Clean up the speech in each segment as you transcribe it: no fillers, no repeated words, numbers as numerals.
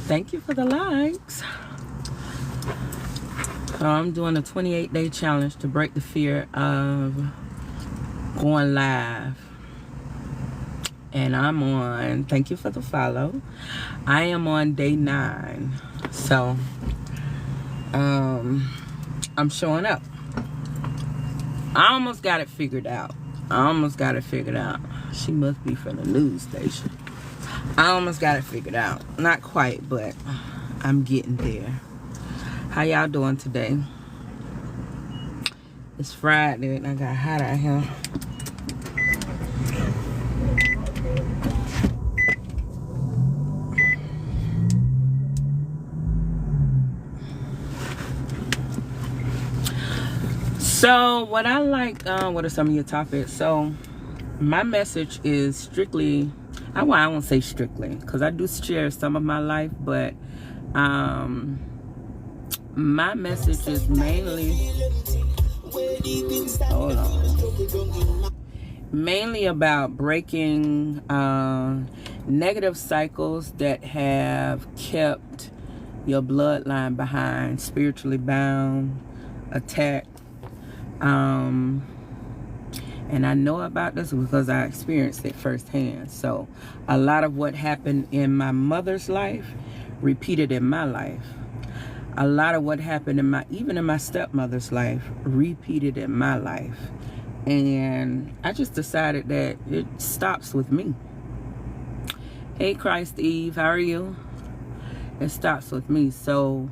Thank you for the likes. I'm doing a 28-day challenge to break the fear of going live. And I'm on, thank you for the follow. I am on day 9. So, I'm showing up. I almost got it figured out. She must be from the news station. I almost got it figured out. Not quite, but I'm getting there. How y'all doing today? It's Friday and I got hot out here. So what I like, what are some of your topics? So my message is strictly, I won't say strictly, because I do share some of my life, but my message is mainly, mainly about breaking negative cycles that have kept your bloodline behind, spiritually bound, attacked. And I know about this because I experienced it firsthand. So a lot of what happened in my mother's life repeated in my life. A lot of what happened even in my stepmother's life repeated in my life. And I just decided that it stops with me. Hey Christ Eve, how are you? It stops with me. So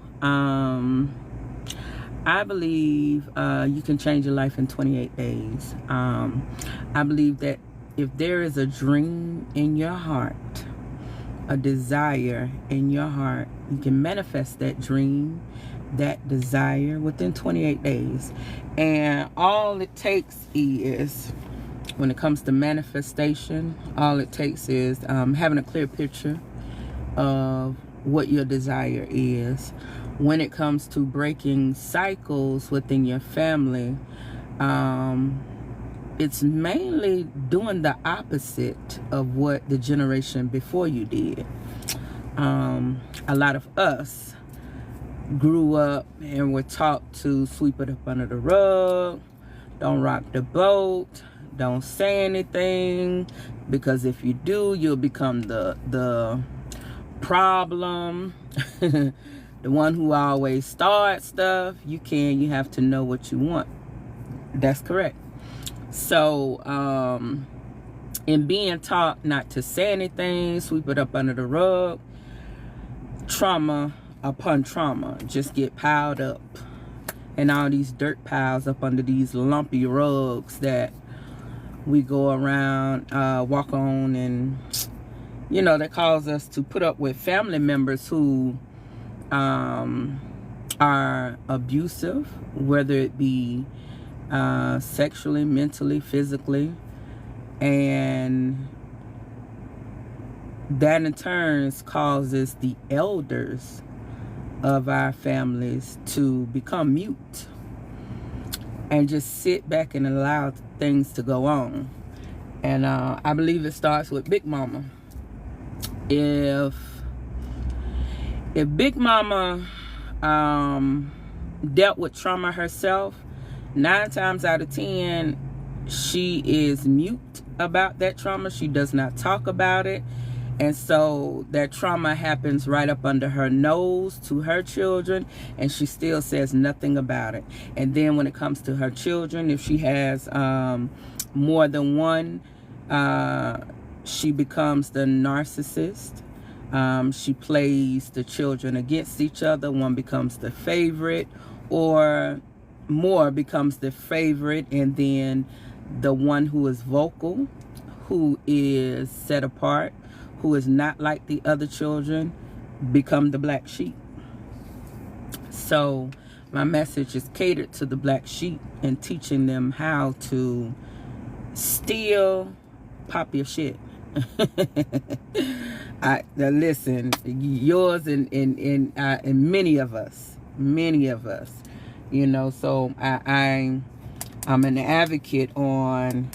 I believe you can change your life in 28 days. I believe that if there is a dream in your heart, a desire in your heart, you can manifest that dream, that desire within 28 days. And all it takes is, when it comes to manifestation, all it takes is having a clear picture of what your desire is. When it comes to breaking cycles within your family, it's mainly doing the opposite of what the generation before you did. A lot of us grew up and were taught to sweep it up under the rug, don't rock the boat, don't say anything, because if you do, you'll become the problem. The one who always starts stuff. You have to know what you want. That's correct. So, in being taught not to say anything, sweep it up under the rug, trauma upon trauma just get piled up. And all these dirt piles up under these lumpy rugs that we go around, walk on, and, that cause us to put up with family members who are abusive, whether it be sexually, mentally, physically, and that in turn causes the elders of our families to become mute and just sit back and allow things to go on. And I believe it starts with Big Mama. If Big Mama dealt with trauma herself, 9 times out of 10, she is mute about that trauma. She does not talk about it. And so that trauma happens right up under her nose to her children, and she still says nothing about it. And then when it comes to her children, if she has more than one, she becomes the narcissist. She plays the children against each other. One becomes the favorite, or more becomes the favorite, and then the one who is vocal, who is set apart, who is not like the other children, become the black sheep. So my message is catered to the black sheep and teaching them how to still pop your shit. Listen, yours and many of us, so I'm an advocate on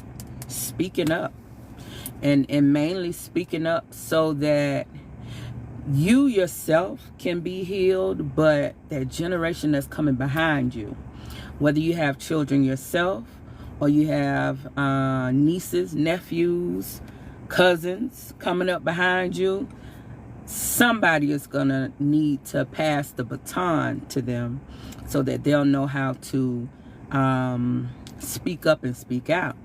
speaking up, and mainly speaking up so that you yourself can be healed, but that generation that's coming behind you, whether you have children yourself or you have nieces, nephews, cousins coming up behind you, somebody is gonna need to pass the baton to them so that they'll know how to speak up and speak out.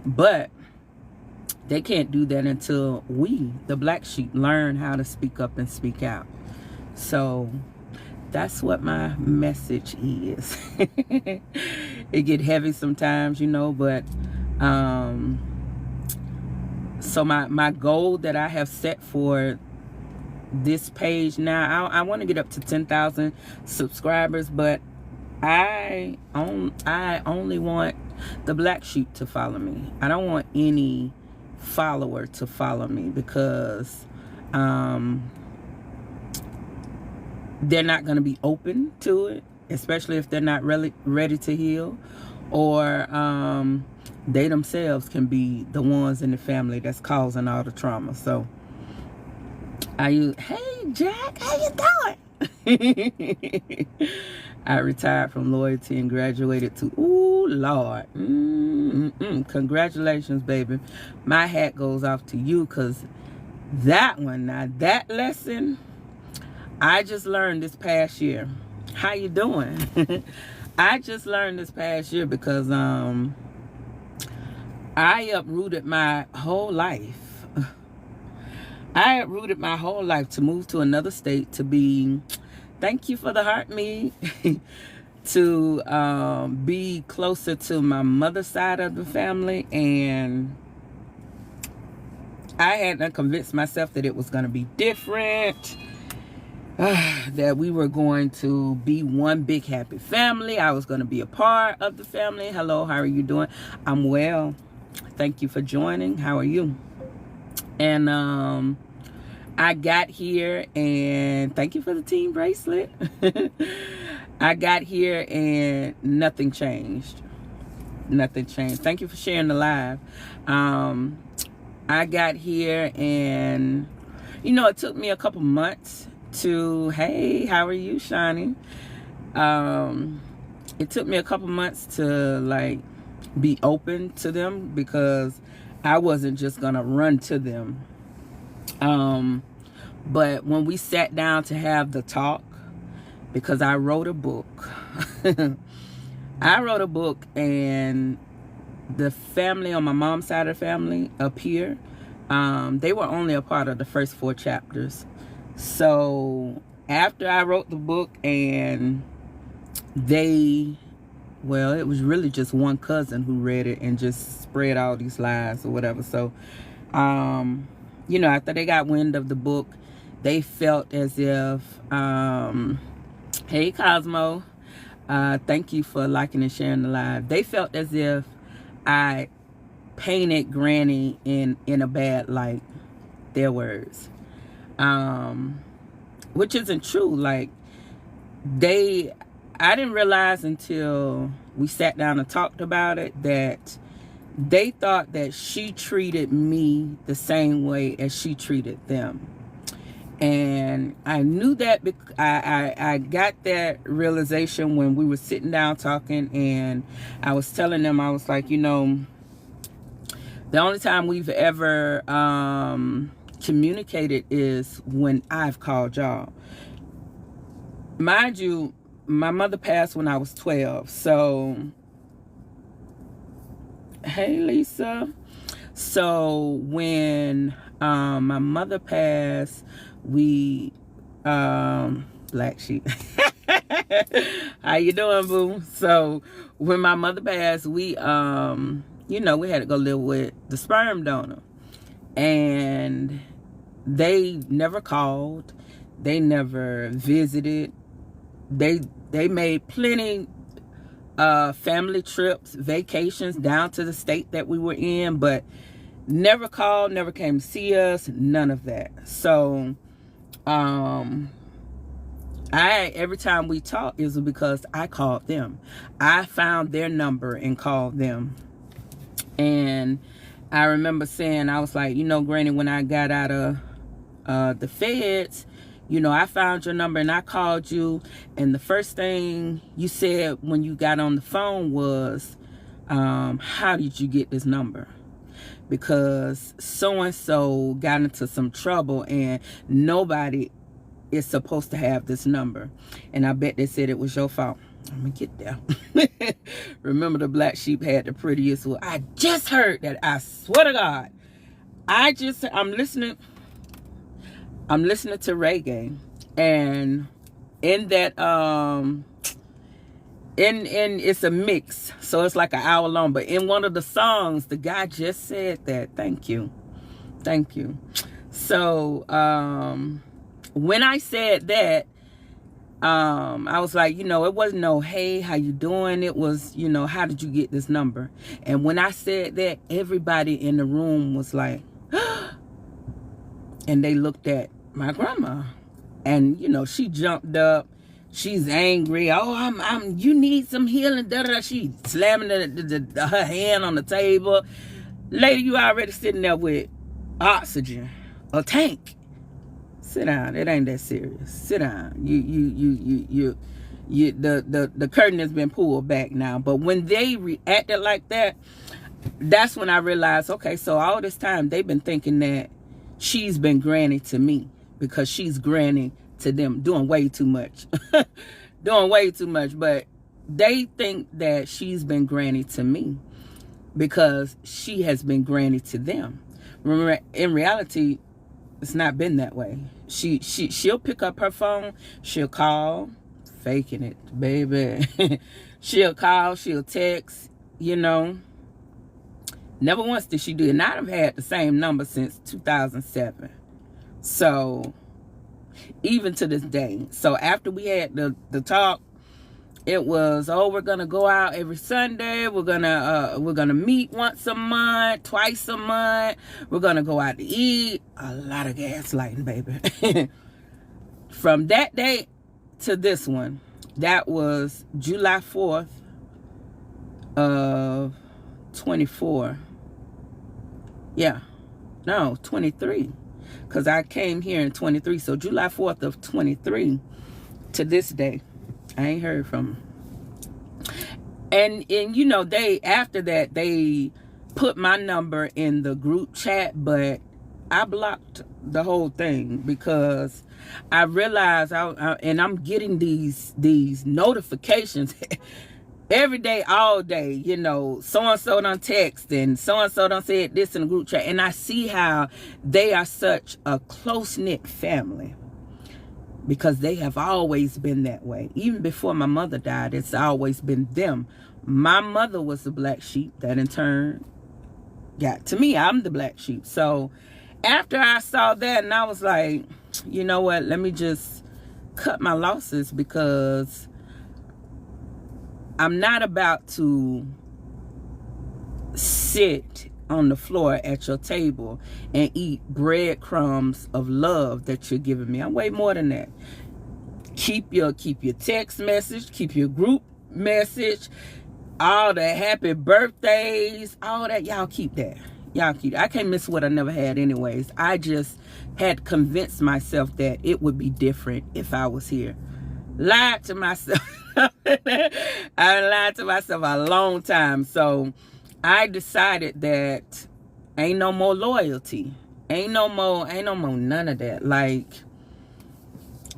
But they can't do that until we, the black sheep, learn how to speak up and speak out. So that's what my message is. It get heavy sometimes, you know, but so my goal that I have set for this page now, I want to get up to 10,000 subscribers, but I only want the black sheep to follow me. I don't want any follower to follow me, because they're not going to be open to it, especially if they're not really ready to heal, or they themselves can be the ones in the family that's causing all the trauma. So hey Jack, how you doing? I retired from loyalty and graduated to, ooh, Lord. Congratulations, baby. My hat goes off to you, because that one, now that lesson, I just learned this past year. How you doing? I just learned this past year because I uprooted my whole life. I uprooted my whole life to move to another state, to be, thank you for the heart, me, to be closer to my mother's side of the family. And I had to convince myself that it was going to be different, that we were going to be one big happy family. I was going to be a part of the family. Hello, how are you doing? I'm well. Thank you for joining. How are you? And I got here, and thank you for the team bracelet. I got here and nothing changed. Nothing changed. Thank you for sharing the live. I got here, and you know, it took me a couple months to, hey, how are you, Shani? It took me a couple months to like be open to them, because I wasn't just gonna run to them. But when we sat down to have the talk, because I wrote a book, I wrote a book, and the family on my mom's side of the family up here, they were only a part of the first 4 chapters. So after I wrote the book, and well, it was really just one cousin who read it and just spread all these lies or whatever. So, you know, after they got wind of the book, they felt as if, hey, Cosmo, thank you for liking and sharing the live. They felt as if I painted Granny in a bad light, their words. Which isn't true. Like, I didn't realize until we sat down and talked about it that they thought that she treated me the same way as she treated them. And I knew that, I got that realization when we were sitting down talking, and I was telling them, I was like, you know, the only time we've ever communicated is when I've called y'all. Mind you, my mother passed when I was 12. So, hey, Lisa. So when my mother passed, we black sheep. How you doing, boo? So when my mother passed, we you know, we had to go live with the sperm donor, and they never called, they never visited. They made plenty family trips, vacations down to the state that we were in, but never called, never came to see us, none of that. So every time we talked, it was because I called them. I found their number and called them. And I remember saying, I was like, you know, Granny, when I got out of the feds, You know, I found your number and I called you, and the first thing you said when you got on the phone was, how did you get this number? Because so-and-so got into some trouble and nobody is supposed to have this number. And I bet they said it was your fault. I'm gonna get there. Remember, the black sheep had the prettiest one. I just heard that. I swear to God. I'm listening to reggae, and in that it's a mix, so it's like an hour long, but in one of the songs the guy just said that. Thank you. So when I said that, I was like, you know, it wasn't no, hey, how you doing? It was, you know, how did you get this number? And when I said that, everybody in the room was like, and they looked at my grandma, and you know, she jumped up, she's angry. Oh, you need some healing. She slamming her hand on the table. Lady, you already sitting there with oxygen, a tank. Sit down. It ain't that serious. Sit down. The curtain has been pulled back now. But when they reacted like that, that's when I realized, okay, so all this time they've been thinking that she's been granny to me, because she's granny to them, doing way too much. But they think that she's been granny to me because she has been granny to them. Remember, in reality, it's not been that way. She'll pick up her phone, she'll call, faking it, baby. She'll call, she'll text, you know. Never once did she do it. And I've had the same number since 2007. So even to this day. So after we had the talk, it was, oh, we're gonna go out every Sunday. We're gonna meet once a month, twice a month. We're gonna go out to eat. A lot of gaslighting, baby. From that day to this one, that was July 4th of 24. Yeah, no, 23. Because I came here in 23. So July 4th of 23 to this day, I ain't heard from them. And you know, after that, they put my number in the group chat, but I blocked the whole thing because I realized and I'm getting these notifications every day, all day, you know, so-and-so done text and so-and-so done said this in the group chat. And I see how they are such a close-knit family, because they have always been that way. Even before my mother died, it's always been them. My mother was the black sheep that in turn got to me. I'm the black sheep. So after I saw that, and I was like, you know what, let me just cut my losses, because I'm not about to sit on the floor at your table and eat breadcrumbs of love that you're giving me. I'm way more than that. Keep your text message, keep your group message, all the happy birthdays, all that. Y'all keep that. I can't miss what I never had anyways. I just had convinced myself that it would be different if I was here. Lied to myself. I lied to myself a long time. So I decided that ain't no more loyalty. Ain't no more none of that. Like,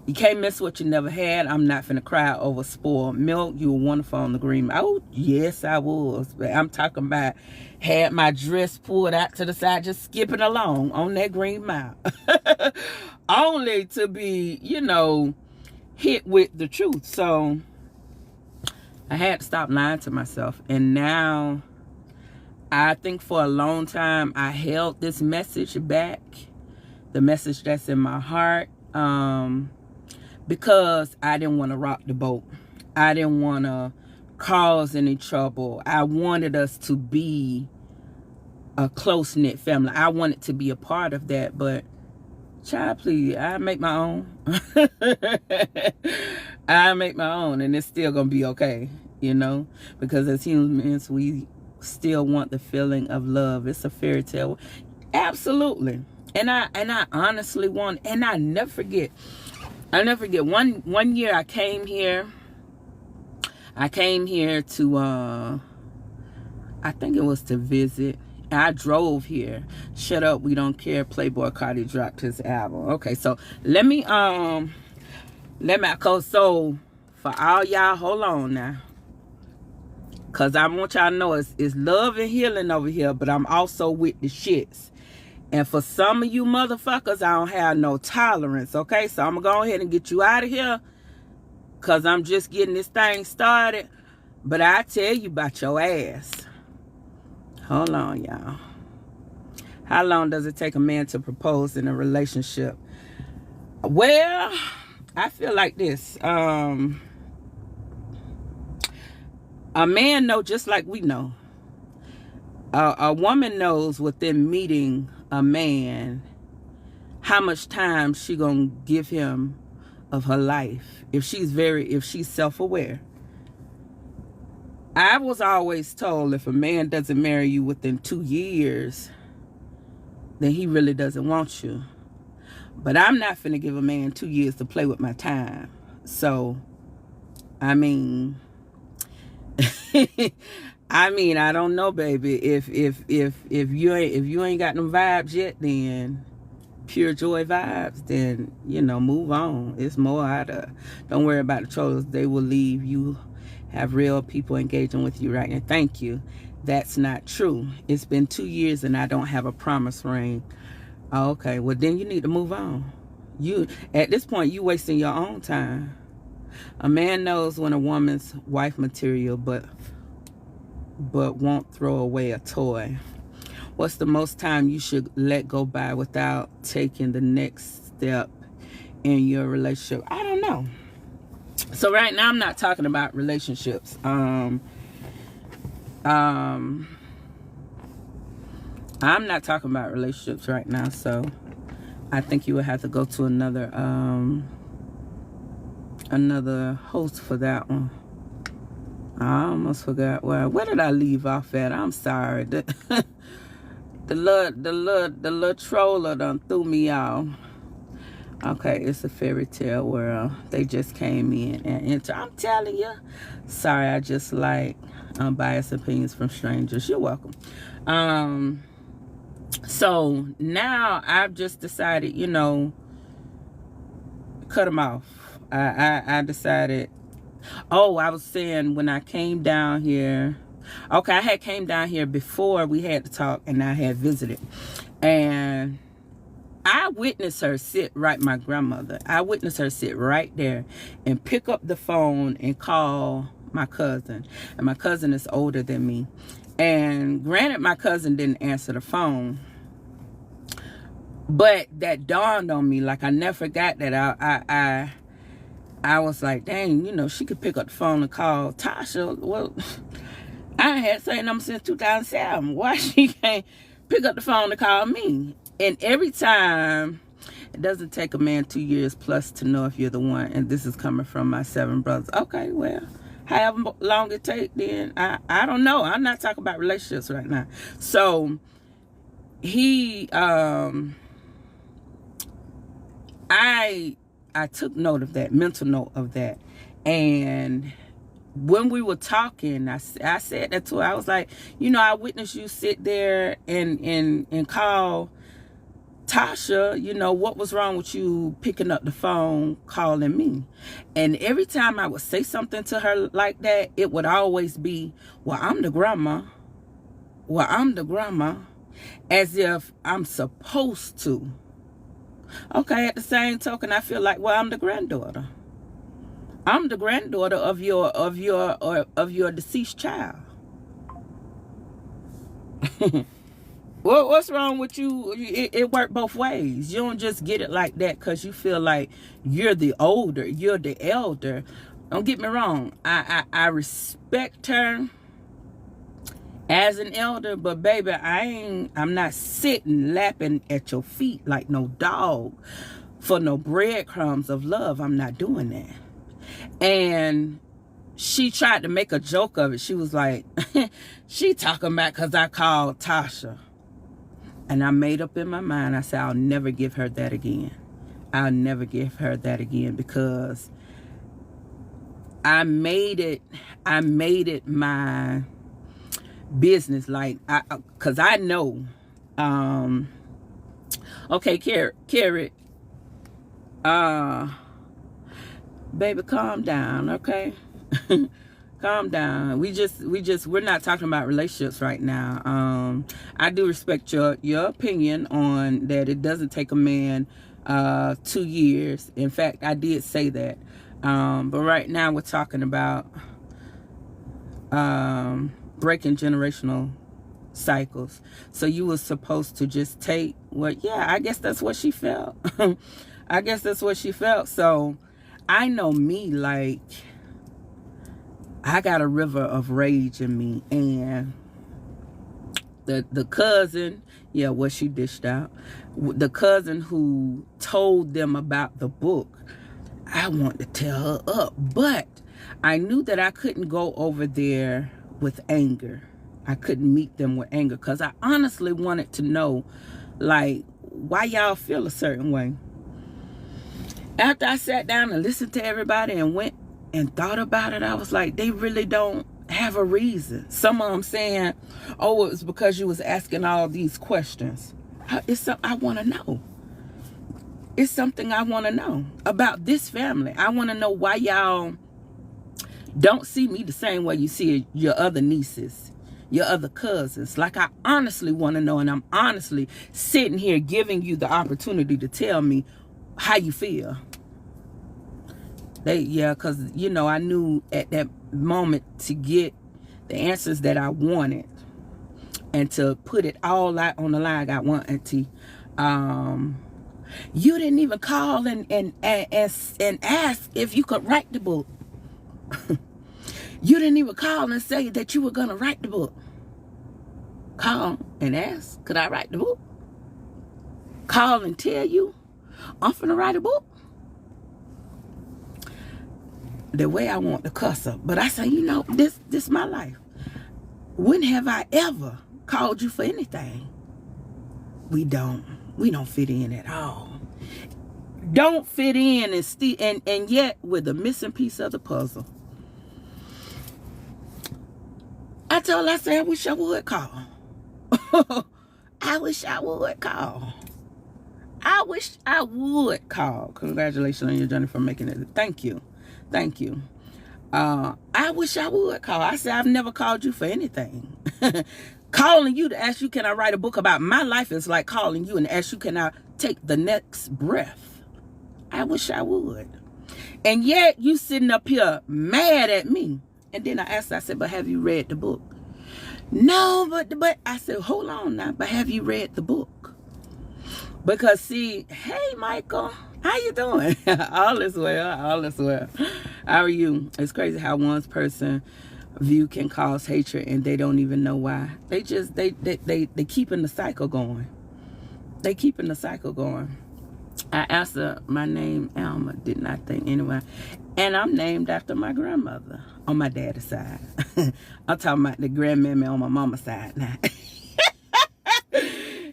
you can't miss what you never had. I'm not finna cry over spoiled milk. You were wonderful on the green. Oh, yes, I was. But I'm talking about had my dress pulled out to the side, just skipping along on that Green Mile. Only to be, you know, hit with the truth. So I had to stop lying to myself. And now, I think for a long time, I held this message back. The message that's in my heart. Because I didn't want to rock the boat. I didn't want to cause any trouble. I wanted us to be a close-knit family. I wanted to be a part of that. But, child, please, I make my own. I make my own, and it's still going to be okay, you know? Because as humans, we still want the feeling of love. It's a fairy tale. Absolutely. And I honestly want, and I never forget, I'll never forget one year I came here. I came here to I think it was to visit. I drove here. Shut Up, We Don't Care. Playboy Carti dropped his album. Okay, so let me so for all y'all, hold on now, cause I want y'all to know it's love and healing over here, but I'm also with the shits. And for some of you motherfuckers, I don't have no tolerance. Okay, so I'm gonna go ahead and get you out of here, cause I'm just getting this thing started. But I tell you about your ass. Hold on, y'all. How long does it take a man to propose in a relationship? Well, I feel like this. A man know just like we know. A woman knows within meeting a man how much time she gonna give him of her life if she's self-aware. I was always told if a man doesn't marry you within 2 years, then he really doesn't want you. But I'm not finna give a man 2 years to play with my time. So, I mean, I don't know, baby. If you ain't got no vibes yet, then pure joy vibes, then move on. It's more out of. Don't worry about the trolls. They will leave. You have real people engaging with you right now. Thank you. That's not true. It's been 2 years and I don't have a promise ring. Oh, okay, well then you need to move on. You at this point you wasting your own time. A man knows when a woman's wife material, but won't throw away a toy. What's the most time you should let go by without taking the next step in your relationship? I don't know. So right now I'm not talking about relationships. I'm not talking about relationships right now, so I think you would have to go to another host for that one. I almost forgot where did I leave off at? I'm sorry. The little troller done threw me off. Okay, it's a fairy tale world. They just came in and enter. I'm telling you. Sorry, I just like unbiased opinions from strangers. You're welcome. So now I've just decided, cut them off. I decided. Oh, I was saying when I came down here. Okay, I had came down here before we had to talk, and I had visited, and I witnessed her sit my grandmother. I witnessed her sit right there and pick up the phone and call my cousin. And my cousin is older than me. And granted, my cousin didn't answer the phone. But that dawned on me. Like, I never forgot that. I was like, dang, she could pick up the phone and call Tasha. Well, I had same number since 2007. Why she can't pick up the phone to call me? And every time, it doesn't take a man 2 years plus to know if you're the one. And this is coming from my 7 brothers. Okay, well, however long it take, then I don't know. I'm not talking about relationships right now. So he, I took note of that, mental note of that. And when we were talking, I said that to her. I was like, I witnessed you sit there and call Tasha, what was wrong with you picking up the phone, calling me? And every time I would say something to her like that, it would always be, well, I'm the grandma. Well, I'm the grandma. As if I'm supposed to. Okay, at the same token, I feel like, well, I'm the granddaughter. I'm the granddaughter of your deceased child. Well, what's wrong with you? It worked both ways. You don't just get it like that because you feel like you're the older, you're the elder. Don't get me wrong. I respect her as an elder, but baby, I'm not sitting lapping at your feet like no dog for no breadcrumbs of love. I'm not doing that. And she tried to make a joke of it. She was like, she talking about because I called Tasha. And I made up in my mind, I said, I'll never give her that again. I'll never give her that again, because I made it my business, like, because I know, okay, Carrie, baby, calm down, okay? Calm down. We're not talking about relationships right now. I do respect your opinion on that. It doesn't take a man 2 years. In fact, I did say that. But right now we're talking about breaking generational cycles. So you were supposed to just take what, yeah, I guess that's what she felt. I guess that's what she felt. So I know me, like, I got a river of rage in me, and the cousin, yeah, what she dished out, the cousin who told them about the book, I want to tell her up, but I knew that I couldn't go over there with anger. I couldn't meet them with anger, because I honestly wanted to know, like, why y'all feel a certain way. After I sat down and listened to everybody and went and thought about it, I was like, they really don't have a reason. Some of them saying, oh, it was because you was asking all these questions. I want to know. It's something I want to know about this family. I want to know why y'all don't see me the same way you see your other nieces, your other cousins. Like, I honestly want to know, and I'm honestly sitting here giving you the opportunity to tell me how you feel. Because, you know, I knew at that moment to get the answers that I wanted and to put it all out on the line. I got one auntie. You didn't even call and ask if you could write the book. You didn't even call and say that you were going to write the book. Call and ask, could I write the book? Call and tell you I'm finna write a book. The way I want to cuss her. But I say, you know, this is my life. When have I ever called you for anything? We don't fit in at all. Don't fit in, and yet we're the missing piece of the puzzle. I told her, I said, I wish I would call. I wish I would call. I wish I would call. Congratulations on your journey for making it. Thank you. Thank you. I wish I would call. I said, I've never called you for anything. Calling you to ask you, can I write a book about my life, is like calling you and ask you, can I take the next breath? I wish I would. And yet you sitting up here mad at me. And then I asked, I said, but have you read the book? No, but I said, hold on now, but have you read the book? Because see, hey, Michael, how you doing? All is well, all is well. How are you? It's crazy how one person view can cause hatred and they don't even know why. They keeping the cycle going. They keeping the cycle going. I asked her, my name Alma, didn't I think anyway. And I'm named after my grandmother on my daddy's side. I'm talking about the grandmammy on my mama's side now.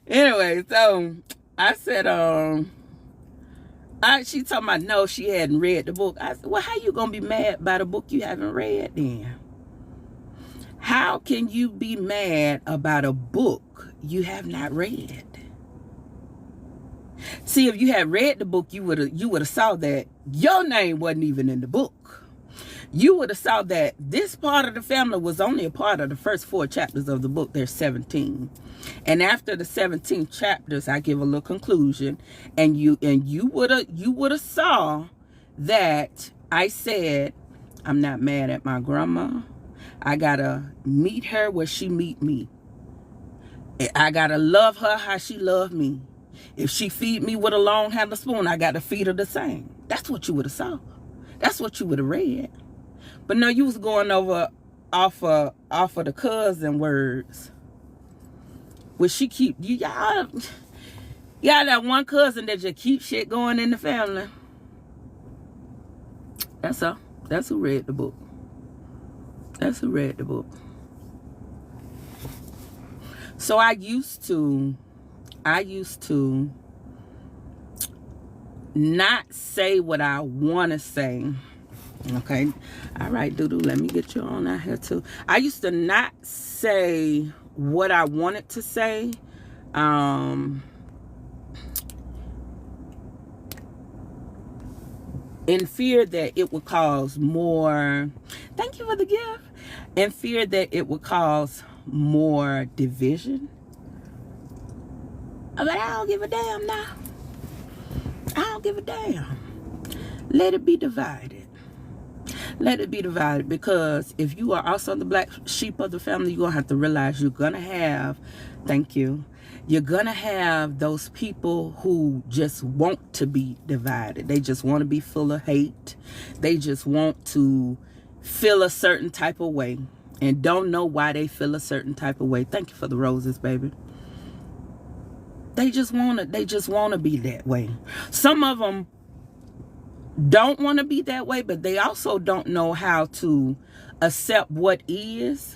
Anyway, so I said, she told me no, she hadn't read the book. I said, well, how you gonna be mad about a book you haven't read then? How can you be mad about a book you have not read? See, if you had read the book, you would have saw that your name wasn't even in the book. You would have saw that this part of the family was only a part of the first 4 chapters of the book. There's 17. And after the 17 chapters, I give a little conclusion, and you would have saw that I said, I'm not mad at my grandma. I gotta meet her where she meet me. I gotta love her how she loved me. If she feed me with a long handle spoon, I got to feed her the same. That's what you would have saw. That's what you would have read. But no, you was going over off of the cousin words. Will she keep y'all that one cousin that just keep shit going in the family? That's all. That's who read the book. That's who read the book. So I used to not say what I want to say. Okay. All right, Doodoo, let me get you on out here too. I used to not say what I wanted to say. In fear that it would cause more, thank you for the gift, in fear that it would cause more division. But I don't give a damn now. I don't give a damn. Let it be divided. Let it be divided, because if you are also the black sheep of the family, you're going to have to realize you're going to have, thank you, you're going to have those people who just want to be divided. They just want to be full of hate. They just want to feel a certain type of way and don't know why they feel a certain type of way. Thank you for the roses, baby. They just want to be that way. Some of them don't want to be that way, but they also don't know how to accept what is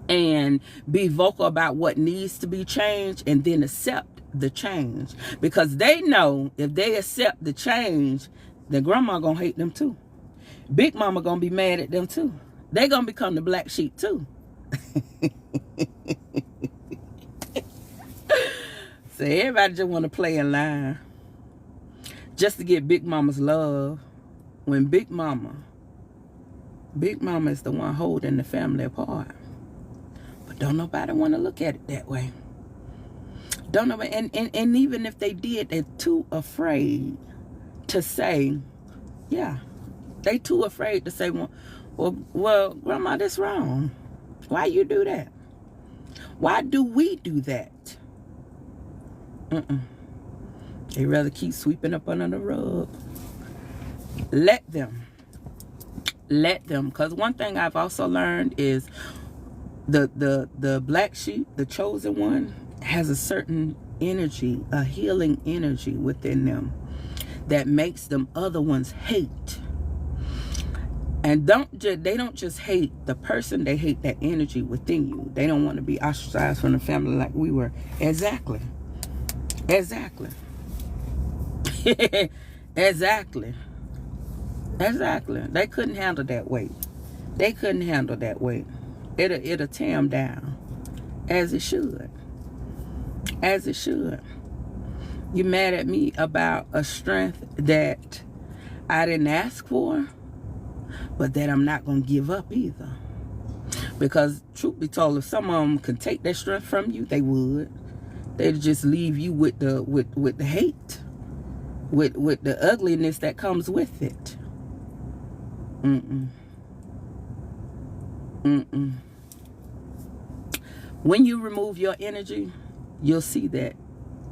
and be vocal about what needs to be changed, and then accept the change, because they know if they accept the change, then grandma gonna hate them too. Big mama gonna be mad at them too. They gonna become the black sheep too. So everybody just want to play in line just to get Big Mama's love, when Big Mama is the one holding the family apart. But don't nobody want to look at it that way. Don't nobody, and even if they did, they're too afraid to say, yeah. They too afraid to say, well, Grandma, that's wrong. Why you do that? Why do we do that? They rather keep sweeping up under the rug. Let them. Because one thing I've also learned is the black sheep, the chosen one, has a certain energy, a healing energy within them that makes them other ones hate. And they don't just hate the person, they hate that energy within you. They don't want to be ostracized from the family like we were. Exactly. Exactly. They couldn't handle that weight. It'll tear them down, as it should. You mad at me about a strength that I didn't ask for, but that I'm not gonna give up either. Because truth be told, if some of them could take that strength from you, they would. They'd just leave you with the hate, with the ugliness that comes with it. When you remove your energy, you'll see that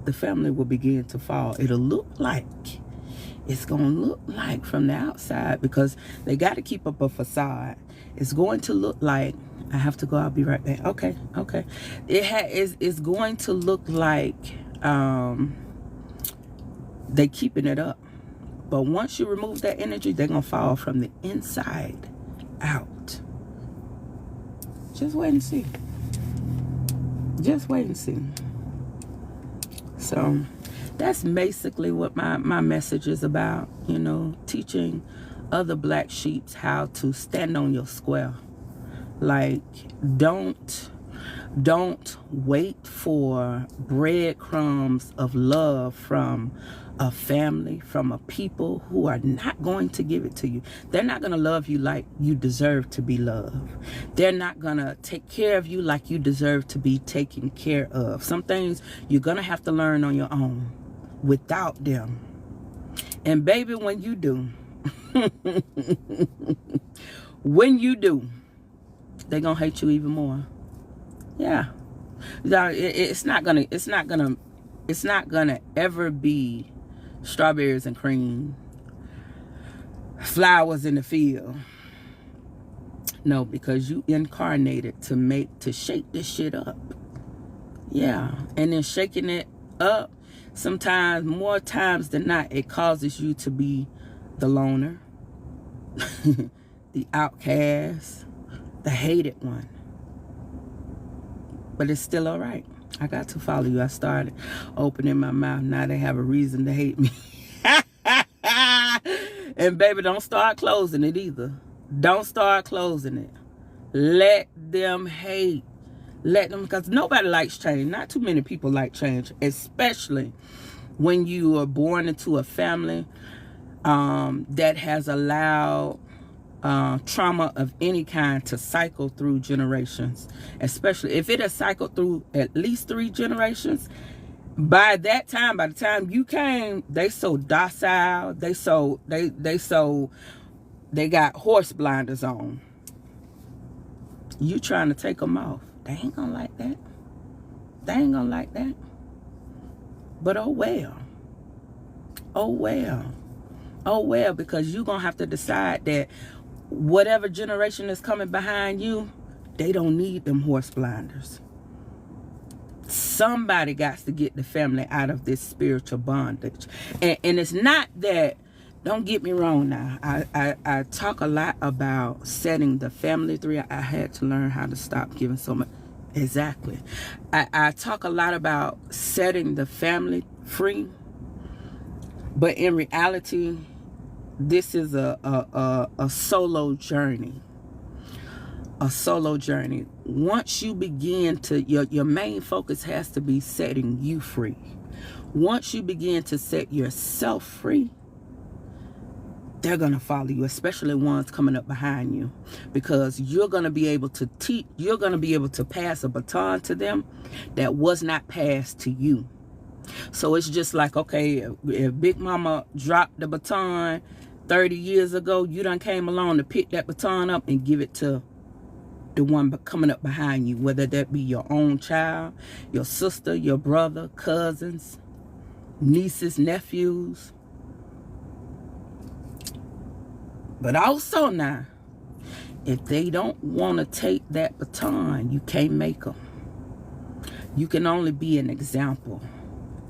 the family will begin to fall. It's going to look like from the outside, because they got to keep up a facade. It's going to look like, I have to go, I'll be right back. Okay. It's going to look like they keeping it up. But once you remove that energy, they're going to fall from the inside out. Just wait and see. So that's basically what my message is about, teaching other black sheeps how to stand on your square. Like, don't wait for breadcrumbs of love from a family, from a people who are not going to give it to you. They're not going to love you like you deserve to be loved. They're not going to take care of you like you deserve to be taken care of. Some things you're going to have to learn on your own without them. And baby, when you do, they're going to hate you even more. Yeah. It's not gonna ever be strawberries and cream, flowers in the field. No, because you incarnated to shake this shit up. Yeah. And then shaking it up, sometimes, more times than not, it causes you to be the loner, the outcast, the hated one. But it's still all right. I got to follow you. I started opening my mouth. Now they have a reason to hate me. And baby, don't start closing it either. Don't start closing it. Let them hate. Let them, because nobody likes change. Not too many people like change, especially when you are born into a family that has allowed trauma of any kind to cycle through generations. Especially if it has cycled through at least 3 generations. By the time you came, they so docile. They got horse blinders on. You trying to take them off. They ain't gonna like that. They ain't gonna like that. But oh well. Oh well. Oh well, because you're gonna have to decide that whatever generation is coming behind you, they don't need them horse blinders. Somebody got to get the family out of this spiritual bondage. And it's not that, don't get me wrong now. I talk a lot about setting the family free. I had to learn how to stop giving so much. Exactly. I talk a lot about setting the family free. But in reality, this is a solo journey. A solo journey. Once you begin to, your main focus has to be setting you free. Once you begin to set yourself free, they're going to follow you, especially ones coming up behind you, because you're going to be able to teach, you're going to be able to pass a baton to them that was not passed to you. So it's just like, okay, if Big Mama dropped the baton 30 years ago, you done came along to pick that baton up and give it to the one coming up behind you, whether that be your own child, your sister, your brother, cousins, nieces, nephews. But also now, if they don't want to take that baton, you can't make them. You can only be an example.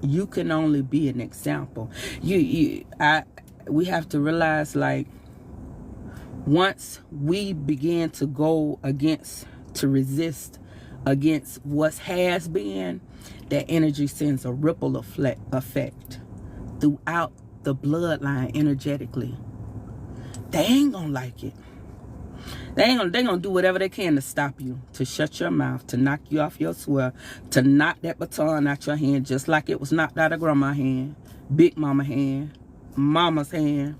You can only be an example. We have to realize, like, once we begin to go against, to resist against what has been, that energy sends a ripple effect throughout the bloodline energetically. They ain't gonna like it. They gonna do whatever they can to stop you, to shut your mouth, to knock you off your square, to knock that baton out your hand, just like it was knocked out of grandma's hand, Big Mama hand, Mama's hand.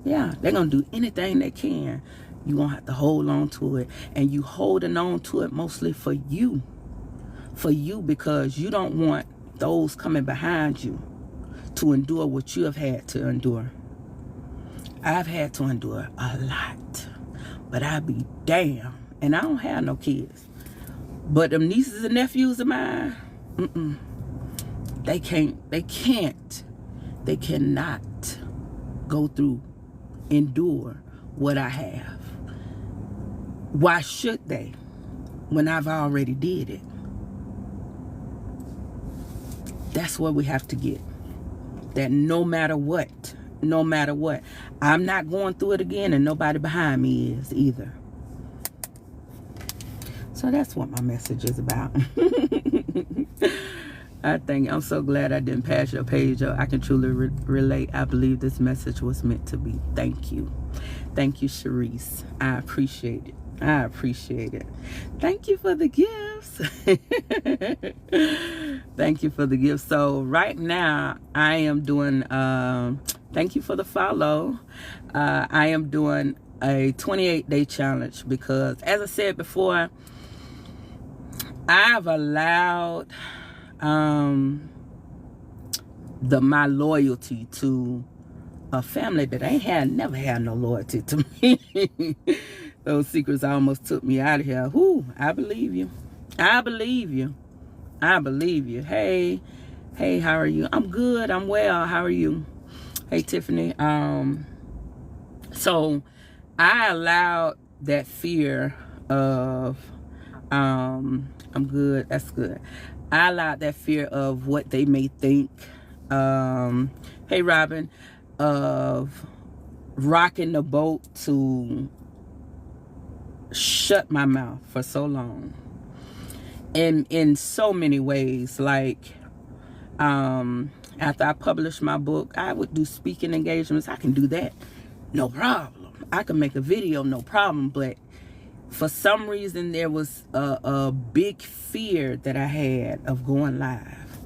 Yeah, they're gonna do anything they can. You're gonna have to hold on to it, and you holding on to it mostly for you, because you don't want those coming behind you to endure what you have had to endure. I've had to endure a lot, but I be damn, and I don't have no kids, but them nieces and nephews of mine, they cannot go through, endure what I have. Why should they, when I've already did it? That's what we have to get. That no matter what, I'm not going through it again, and nobody behind me is either. So that's what my message is about. I'm so glad I didn't pass your page up. I can truly relate. I believe this message was meant to be. Thank you. Thank you, Sharice. I appreciate it. Thank you for the gifts. Thank you for the gifts. So right now I am doing, thank you for the follow. I am doing a 28-day challenge because, as I said before, I've allowed my loyalty to a family that never had no loyalty to me. Those secrets almost took me out of here. Whoo, I believe you. Hey, how are you? I'm good. I'm well. How are you? Hey, Tiffany. So I allowed that fear of, I'm good. That's good. I allowed that fear of what they may think. Hey, Robin, of rocking the boat to shut my mouth for so long. And in so many ways, like, after I published my book, I would do speaking engagements. I can do that. no problem. I can make a video, no problem. But for some reason, there was a big fear that I had of going live.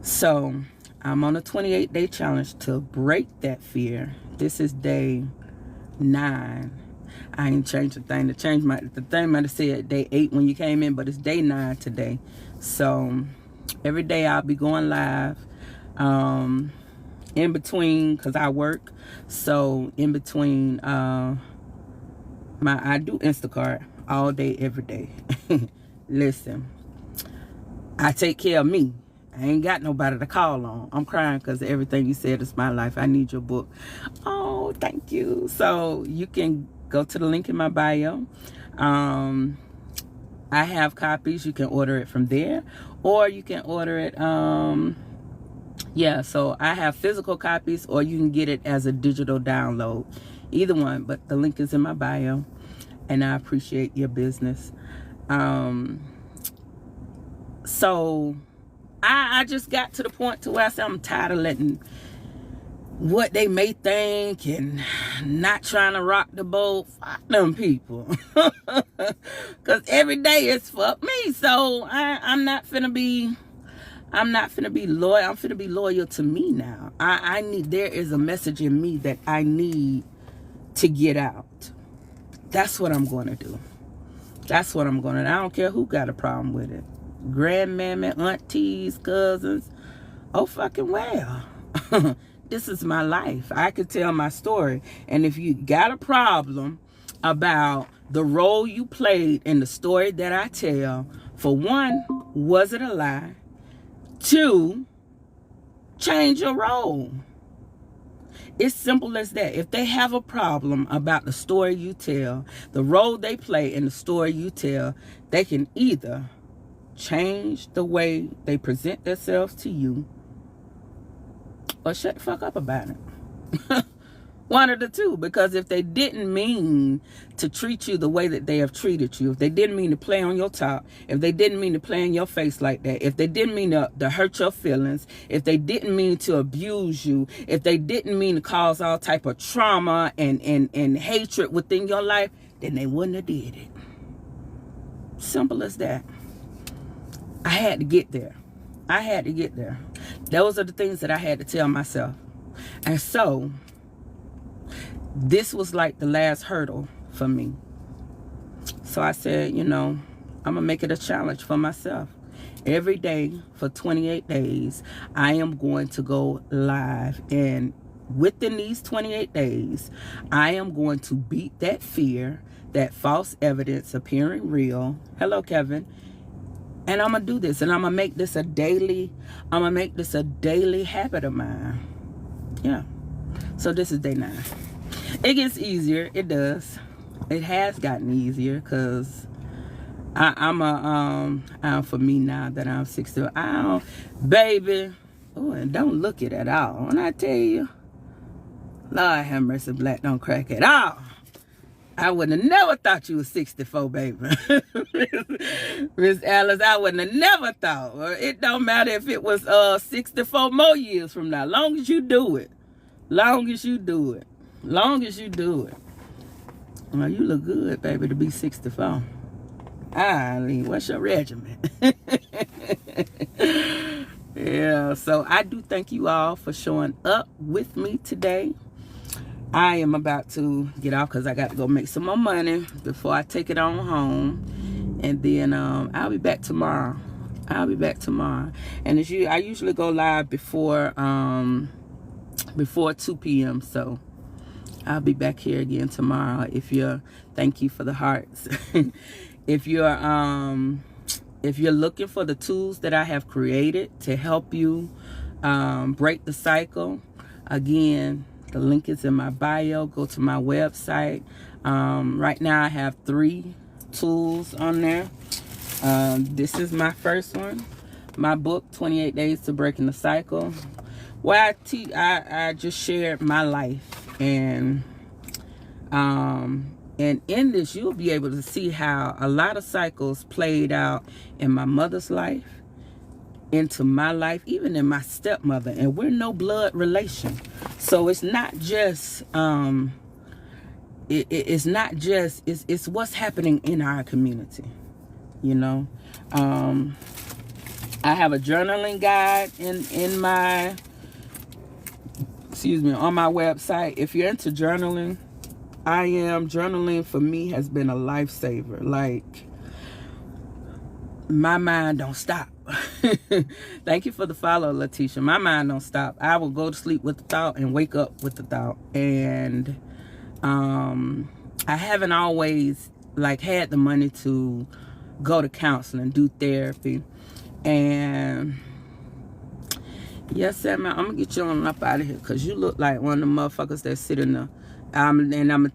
So I'm on a 28-day challenge to break that fear. This is day 9. I ain't changed the thing. The thing might have said day 8 when you came in, but it's day 9 today. So every day I'll be going live. In between, because I work, so in between, I do Instacart all day, every day. Listen, I take care of me. I ain't got nobody to call on. I'm crying because everything you said is my life. I need your book. Oh, thank you. So you can go to the link in my bio. I have copies. You can order it from there, or you can order it. Yeah, so I have physical copies, or you can get it as a digital download. Either one, but the link is in my bio, and I appreciate your business. So I just got to the point to where I said I'm tired of letting what they may think and not trying to rock the boat. Fuck them people. Because every day it's fuck me. So I'm not finna be loyal. I'm finna be loyal to me now. There is a message in me that I need to get out. That's what I'm going to do. That's what I'm going to do. I don't care who got a problem with it. Grandmammy, aunties, cousins. Oh, fucking well. This is my life. I could tell my story. And if you got a problem about the role you played in the story that I tell, for one, was it a lie? 2, change your role. It's simple as that. If they have a problem about the story you tell, the role they play in the story you tell, they can either change the way they present themselves to you, or shut the fuck up about it. One of the two. Because if they didn't mean to treat you the way that they have treated you, if they didn't mean to play on your top, if they didn't mean to play in your face like that, if they didn't mean to hurt your feelings, if they didn't mean to abuse you, if they didn't mean to cause all type of trauma and hatred within your life, then they wouldn't have did it. Simple as that. I had to get there. I had to get there. Those are the things that I had to tell myself. And so this was like the last hurdle for me. So I said, you know, I'm going to make it a challenge for myself. Every day for 28 days, I am going to go live. And within these 28 days, I am going to beat that fear, that false evidence appearing real. Hello, Kevin. And I'm going to do this. And I'm going to make this a daily habit of mine. Yeah. So this is day 9. It gets easier. It does. It has gotten easier because for me now that I'm 60, baby. Oh, and don't look it at all. When I tell you, Lord have mercy, black don't crack at all. I wouldn't have never thought you was 64, baby. Miss Alice, I wouldn't have never thought. It don't matter if it was 64 more years from now. Long as you do it. Long as you do it. Long as you do it. Well, you look good, baby, to be 64. Lee, what's your regiment? Yeah, so I do thank you all for showing up with me today. I am about to get off because I got to go make some more money before I take it on home. And then I'll be back tomorrow. And I usually go live before 2 p.m. So I'll be back here again tomorrow. Thank you for the hearts. If you're looking for the tools that I have created to help you break the cycle, again, the link is in my bio. Go to my website. Right now I have 3 tools on there. This is my first one. My book, 28 Days to Breaking the Cycle. Where I just shared my life. And in this, you'll be able to see how a lot of cycles played out in my mother's life, into my life, even in my stepmother. And we're no blood relation. So it's not just it's not just, it's what's happening in our community, you know. I have a journaling guide in my, excuse me, on my website. If you're into journaling, journaling for me has been a lifesaver. Like, my mind don't stop. Thank you for the follow, Letitia. My mind don't stop. I will go to sleep with the thought and wake up with the thought. And I haven't always like had the money to go to counseling, do therapy. And yes, Sam, I'm gonna get you on up out of here, because you look like one of the motherfuckers that sit in the and I'm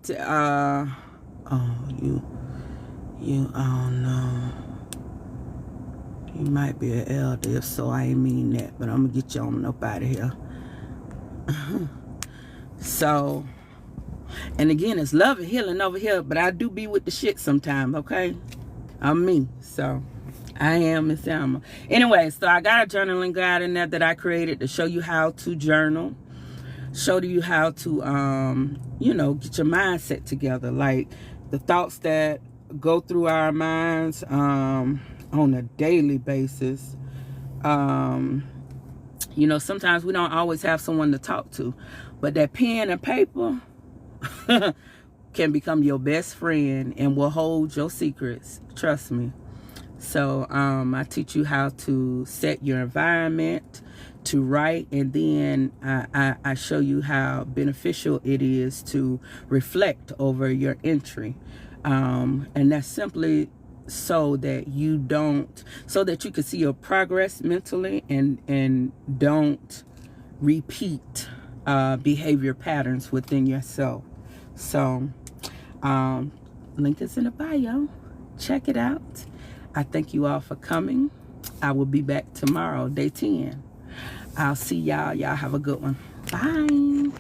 you oh no, you might be an elder. If so, I ain't mean that, but I'm gonna get you on up out of here. So, and again, it's love and healing over here, but I do be with the shit sometimes, okay? I'm me, so I am Miss Alma. Anyway, so I got a journaling guide in there that I created to show you how to journal, show you how to, you know, get your mindset together, like the thoughts that go through our minds on a daily basis. You know, sometimes we don't always have someone to talk to, but that pen and paper can become your best friend and will hold your secrets. Trust me. So I teach you how to set your environment, to write, and then I show you how beneficial it is to reflect over your entry. And that's simply so that you can see your progress mentally and don't repeat behavior patterns within yourself. So link is in the bio. Check it out. I thank you all for coming. I will be back tomorrow, day 10. I'll see y'all. Y'all have a good one. Bye.